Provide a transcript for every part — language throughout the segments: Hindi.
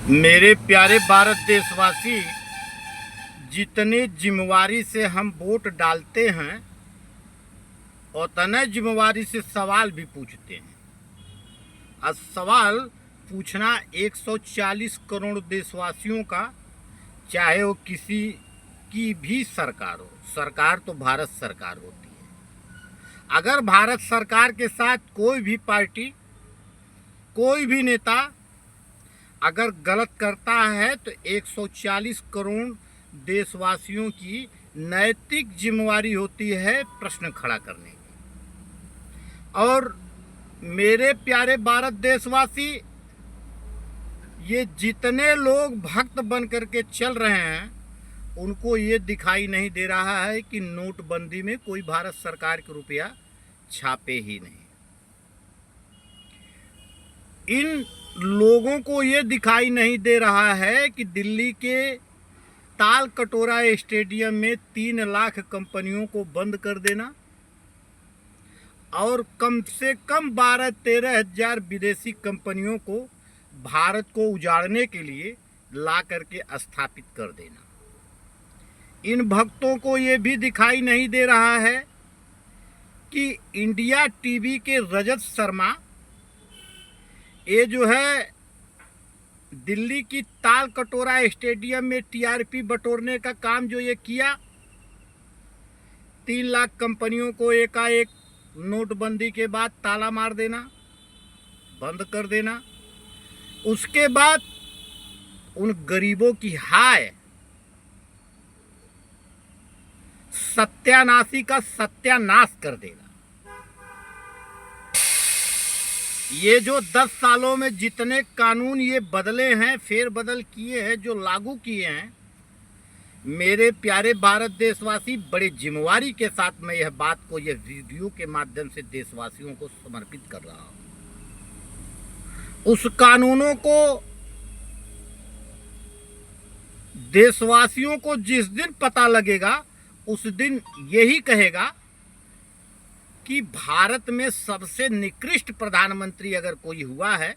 मेरे प्यारे भारत देशवासी, जितने जिम्मेवारी से हम वोट डालते हैं उतने जिम्मेवारी से सवाल भी पूछते हैं। आज सवाल पूछना 140 करोड़ देशवासियों का, चाहे वो किसी की भी सरकार हो। सरकार तो भारत सरकार होती है। अगर भारत सरकार के साथ कोई भी पार्टी, कोई भी नेता अगर गलत करता है तो 140 करोड़ देशवासियों की नैतिक जिम्मेवारी होती है प्रश्न खड़ा करने की। और मेरे प्यारे भारत देशवासी, ये जितने लोग भक्त बन करके चल रहे हैं उनको ये दिखाई नहीं दे रहा है कि नोटबंदी में कोई भारत सरकार के रुपया छापे ही नहीं। इन लोगों को ये दिखाई नहीं दे रहा है कि दिल्ली के ताल कटोरा स्टेडियम में 3 लाख कंपनियों को बंद कर देना और कम से कम 12-13 हजार विदेशी कंपनियों को भारत को उजाड़ने के लिए ला करके स्थापित कर देना। इन भक्तों को ये भी दिखाई नहीं दे रहा है कि इंडिया टीवी के रजत शर्मा, ये जो है दिल्ली की ताल कटोरा स्टेडियम में टीआरपी बटोरने का काम जो ये किया, 3 लाख कंपनियों को एकाएक नोटबंदी के बाद ताला मार देना, बंद कर देना। उसके बाद उन गरीबों की हाय सत्यानाशी का सत्यानाश कर देना। ये जो 10 सालों में जितने कानून ये बदले हैं, फेर बदल किए हैं, जो लागू किए हैं, मेरे प्यारे भारत देशवासी, बड़े जिम्मेवारी के साथ मैं यह बात को यह वीडियो के माध्यम से देशवासियों को समर्पित कर रहा हूं। उस कानूनों को देशवासियों को जिस दिन पता लगेगा उस दिन यही कहेगा कि भारत में सबसे निकृष्ट प्रधानमंत्री अगर कोई हुआ है,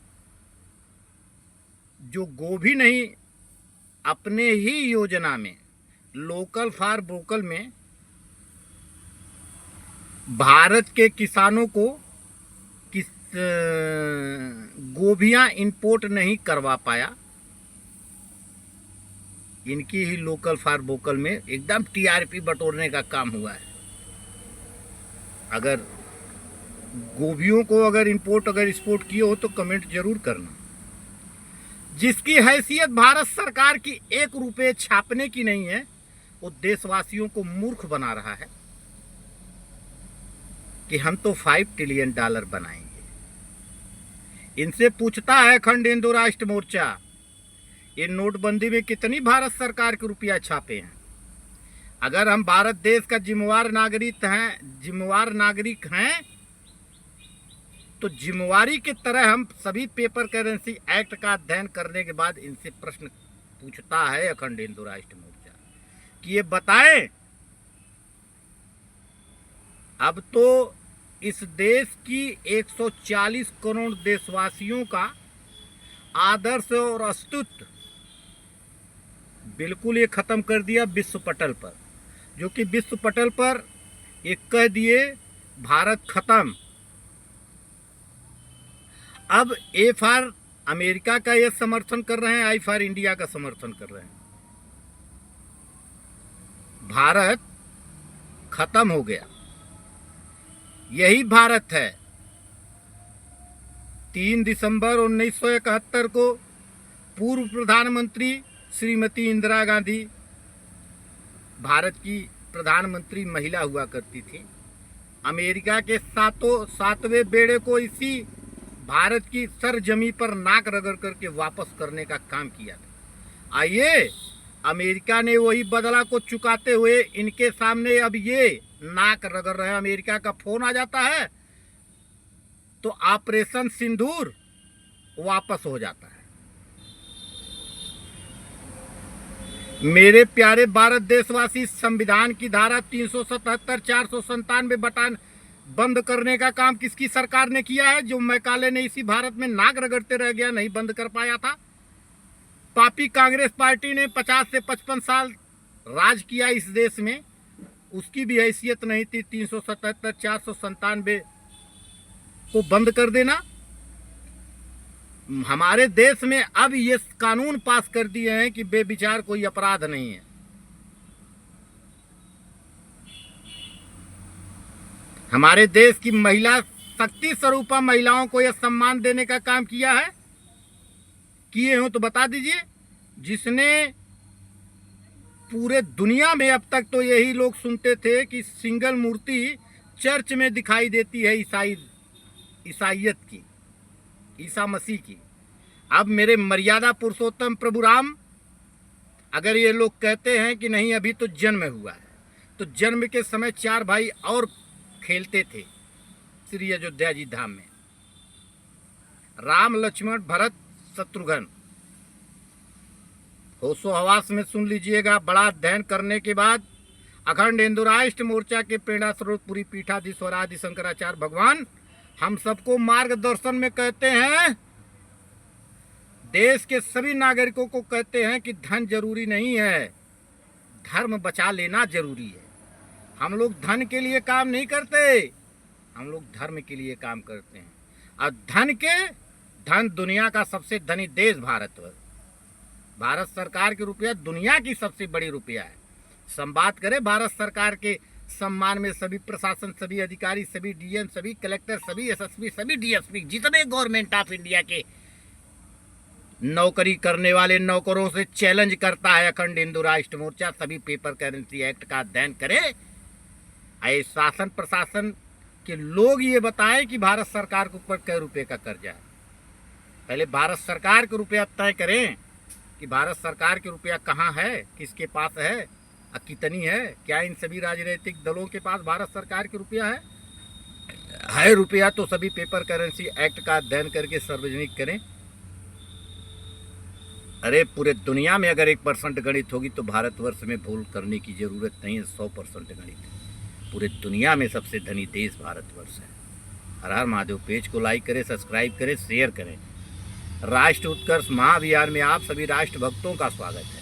जो गोभी नहीं अपने ही योजना में लोकल फॉर वोकल में भारत के किसानों को गोभियां इंपोर्ट नहीं करवा पाया, इनकी ही लोकल फॉर वोकल में एकदम टीआरपी बटोरने का काम हुआ है। अगर गोभियों को अगर इंपोर्ट अगर एक्सपोर्ट किए हो तो कमेंट जरूर करना। जिसकी हैसियत भारत सरकार की 1 रुपये छापने की नहीं है, वो देशवासियों को मूर्ख बना रहा है कि हम तो $5 ट्रिलियन बनाएंगे। इनसे पूछता है अखंड हिंदू राष्ट्र मोर्चा, ये नोटबंदी में कितनी भारत सरकार के रुपया छापे हैं? अगर हम भारत देश का जिम्मेवार नागरिक हैं तो जिम्मेवारी की तरह हम सभी पेपर करेंसी एक्ट का अध्ययन करने के बाद इनसे प्रश्न पूछता है अखंड हिंदू राष्ट्र मोर्चा कि ये बताएं, अब तो इस देश की 140 करोड़ देशवासियों का आदर्श और अस्तित्व बिल्कुल ये खत्म कर दिया विश्व पटल पर, जो कि विश्व पटल पर ये कह दिए भारत खत्म। अब ए फॉर अमेरिका का ये समर्थन कर रहे हैं, आई फॉर इंडिया का समर्थन कर रहे हैं। भारत खत्म हो गया, यही भारत है। 3 दिसंबर 1971 को पूर्व प्रधानमंत्री श्रीमती इंदिरा गांधी भारत की प्रधानमंत्री महिला हुआ करती थी। अमेरिका के 7वें बेड़े को इसी भारत की सरजमी पर नाक रगड़ करके वापस करने का काम किया था। आइए, अमेरिका ने वही बदला को चुकाते हुए इनके सामने अब ये नाक रगड़ रहे हैं। अमेरिका का फोन आ जाता है तो ऑपरेशन सिंदूर वापस हो जाता है। मेरे प्यारे भारत देशवासी, संविधान की धारा 377, 497 बंद करने का काम किसकी सरकार ने किया है? जो मैकाले ने इसी भारत में नाक रगड़ते रह गया, नहीं बंद कर पाया था। पापी कांग्रेस पार्टी ने 50 से 55 साल राज किया इस देश में, उसकी भी हैसियत नहीं थी 377 497 को बंद कर देना। हमारे देश में अब ये कानून पास कर दिए हैं कि बेविचार कोई अपराध नहीं है। हमारे देश की महिला शक्ति स्वरूपा महिलाओं को यह सम्मान देने का काम किया है। किए हो तो बता दीजिए। जिसने पूरे दुनिया में अब तक तो यही लोग सुनते थे कि सिंगल मूर्ति चर्च में दिखाई देती है ईसाइयत की, ईसा मसीह की। अब मेरे मर्यादा पुरुषोत्तम प्रभु राम, अगर ये लोग कहते हैं कि नहीं अभी तो जन्म हुआ है, तो जन्म के समय 4 भाई और खेलते थे श्री अयोध्या जी धाम में, राम लक्ष्मण भरत शत्रुघ्न। होशो हवास में सुन लीजिएगा। बड़ा अध्ययन करने के बाद अखंड हिंदू राष्ट्र मोर्चा के प्रेरणा स्रोत पुरी पीठाधीश्वर आदि शंकराचार्य भगवान हम सबको मार्गदर्शन में कहते हैं, देश के सभी नागरिकों को कहते हैं कि धन जरूरी नहीं है, धर्म बचा लेना जरूरी है। हम लोग धन के लिए काम नहीं करते, हम लोग धर्म के लिए काम करते हैं। और धन दुनिया का सबसे धनी देश भारत सरकार की रुपया दुनिया की सबसे बड़ी रुपया है। संवाद करें भारत सरकार के सम्मान में सभी प्रशासन, सभी अधिकारी, सभी डीएम, सभी कलेक्टर, सभी एसएसपी, सभी डीएसपी, जितने गवर्नमेंट ऑफ इंडिया के नौकरी करने वाले नौकरों से चैलेंज करता है अखंड हिंदू राष्ट्र मोर्चा। सभी पेपर करेंसी एक्ट का अध्ययन करें। शासन प्रशासन के लोग ये बताएं कि भारत सरकार के ऊपर कै रुपए का कर्जा है। पहले भारत सरकार के रुपया तय करें कि भारत सरकार के रुपया कहाँ है, किसके पास है और कितनी है। क्या इन सभी राजनीतिक दलों के पास भारत सरकार के रुपया है रुपया तो सभी पेपर करेंसी एक्ट का अध्ययन करके सार्वजनिक करें। अरे पूरे दुनिया में अगर 1% गणित होगी तो भारतवर्ष में भूल करने की जरूरत नहीं है। 100% गणित है। पूरे दुनिया में सबसे धनी देश भारतवर्ष है। हर हर महादेव। पेज को लाइक करें, सब्सक्राइब करें, शेयर करें। राष्ट्र उत्कर्ष महाअभियान में आप सभी राष्ट्र भक्तों का स्वागत है।